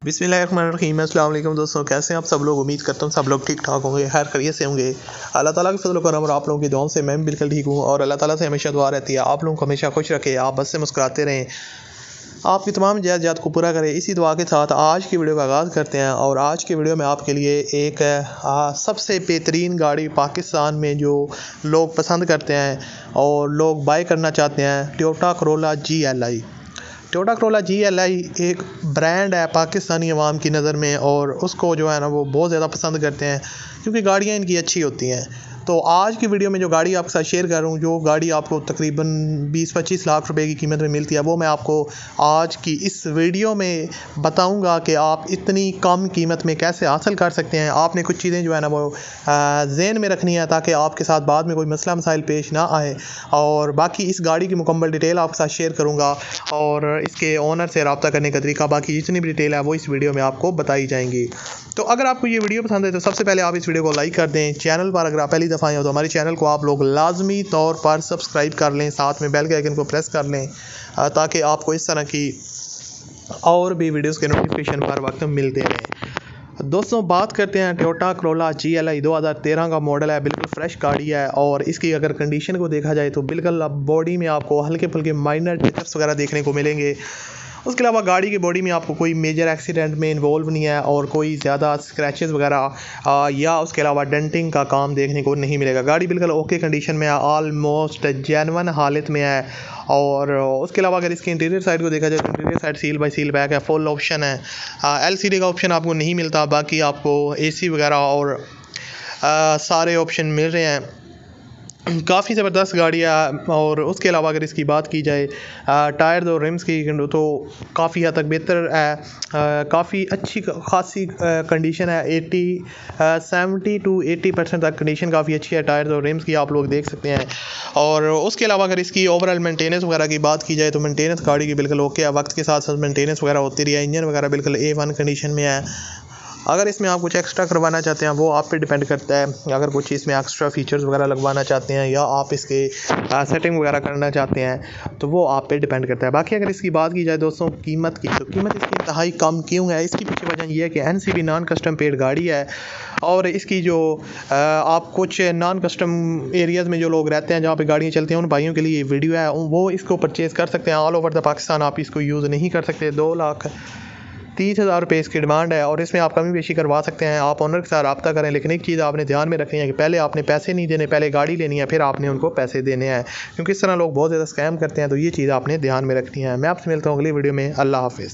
बिस्मिल्लाहिर्रहमानिर्रहीम। अस्सलाम वालेकुम दोस्तों, कैसे हैं आप सब लोग। उम्मीद करता हूँ सब लोग ठीक ठाक होंगे, खैर खैरियत से होंगे। अल्लाह ताला के फजल करम और आप लोगों की दुआओं से मैं भी बिल्कुल ठीक हूँ और अल्लाह ताला से हमेशा दुआ रहती है आप लोगों को हमेशा खुश रखे, आप बस से मुस्कुराते रहें, आपकी तमाम जायज़ को पूरा करें। इसी दुआ के साथ आज की वीडियो का आगाज़ करते हैं। और आज की वीडियो में आपके लिए एक सबसे बेहतरीन गाड़ी पाकिस्तान में जो लोग पसंद करते हैं और लोग बाय करना चाहते हैं, Toyota Corolla GLI। Toyota Corolla GLI एक ब्रांड है पाकिस्तानी अवाम की नज़र में और उसको जो है ना वो बहुत ज़्यादा पसंद करते हैं क्योंकि गाड़ियाँ इनकी अच्छी होती हैं। तो आज की वीडियो में जो गाड़ी आपके साथ शेयर कर रहा हूँ, जो गाड़ी आपको तकरीबन 20-25 लाख रुपए की कीमत में मिलती है, वो मैं आपको आज की इस वीडियो में बताऊंगा कि आप इतनी कम कीमत में कैसे हासिल कर सकते हैं। आपने कुछ चीज़ें जो है ना वो ज़हन में रखनी है ताकि आपके साथ बाद में कोई मसला मसाइल पेश ना आए। और बाकी इस गाड़ी की मुकम्मल डिटेल आपके साथ शेयर करूँगा और इसके ओनर से रब्ता करने का तरीका, बाकी जितनी भी डिटेल है वो इस वीडियो में आपको बताई जाएंगी। तो अगर आपको ये वीडियो पसंद है तो सबसे पहले आप इस वीडियो को लाइक कर दें। चैनल पर अगर आप पहली दफ़ा आए हो तो हमारे चैनल को आप लोग लाजमी तौर पर सब्सक्राइब कर लें, साथ में बेल के आइकन को प्रेस कर लें ताकि आपको इस तरह की और भी वीडियोस के नोटिफिकेशन पर वक्त मिलते रहें। दोस्तों, बात करते हैं टोयोटा करोला GLI 2013 का मॉडल है, बिल्कुल फ्रेश गाड़ी है। और इसकी अगर कंडीशन को देखा जाए तो बिल्कुल अब बॉडी में आपको हल्के फुल्के माइनर टचअप्स वगैरह देखने को मिलेंगे। उसके अलावा गाड़ी की बॉडी में आपको कोई मेजर एक्सीडेंट में इन्वॉल्व नहीं है और कोई ज़्यादा स्क्रैचेस वगैरह या उसके अलावा डेंटिंग का काम देखने को नहीं मिलेगा। गाड़ी बिल्कुल ओके कंडीशन में है, ऑलमोस्ट जेन्युइन हालत में है। और उसके अलावा अगर इसके इंटीरियर साइड को देखा जाए तो interior side seal by seal back है, फुल ऑप्शन है। LCD का ऑप्शन आपको नहीं मिलता, बाकी आपको AC वगैरह और सारे ऑप्शन मिल रहे हैं। काफ़ी ज़बरदस्त गाड़ी है। और उसके अलावा अगर इसकी बात की जाए टायर और रिम्स की तो काफ़ी हद तक बेहतर है, काफ़ी अच्छी खासी कंडीशन है। 70 to 80% तक कंडीशन काफ़ी अच्छी है टायर और रिम्स की, आप लोग देख सकते हैं। और उसके अलावा अगर इसकी ओवरऑल मेंटेनेंस वगैरह की बात की जाए तो मेंटेनेंस गाड़ी की बिल्कुल ओके है, वक्त के साथ साथ मेंटेनेंस वगैरह होती रही है। इंजन वगैरह बिल्कुल A1 कंडीशन में है। अगर इसमें आप कुछ एक्स्ट्रा करवाना चाहते हैं वो आप पे डिपेंड करता है, अगर कुछ इसमें एक्स्ट्रा फीचर्स वगैरह लगवाना चाहते हैं या आप इसके सेटिंग वगैरह करना चाहते हैं तो वो आप पे डिपेंड करता है। बाकी अगर इसकी बात की जाए दोस्तों कीमत की, तो कीमत इसकी इंतहाई कम क्यों है, इसकी पीछे वजह ये है कि NCV नॉन कस्टम पेड गाड़ी है। और इसकी जो आप कुछ नॉन कस्टम एरियाज़ में जो लोग रहते हैं जहाँ पे गाड़ियाँ चलती हैं उन भाइयों के लिए ये वीडियो है, वो इसको परचेज़ कर सकते हैं। ऑल ओवर द पाकिस्तान आप इसको यूज़ नहीं कर सकते। 2,30,000 रुपये इसकी डिमांड है और इसमें आप कमी बेशी करवा सकते हैं, आप ऑनर के साथ रब्ता करें। लेकिन एक चीज़ आपने ध्यान में रखनी है कि पहले आपने पैसे नहीं देने, पहले गाड़ी लेनी है फिर आपने उनको पैसे देने हैं, क्योंकि इस तरह लोग बहुत ज़्यादा स्कैम करते हैं। तो ये चीज़ आपने ध्यान में रखनी है। मैं आपसे मिलता हूँ अगली वीडियो में। अल्लाह हाफिज़।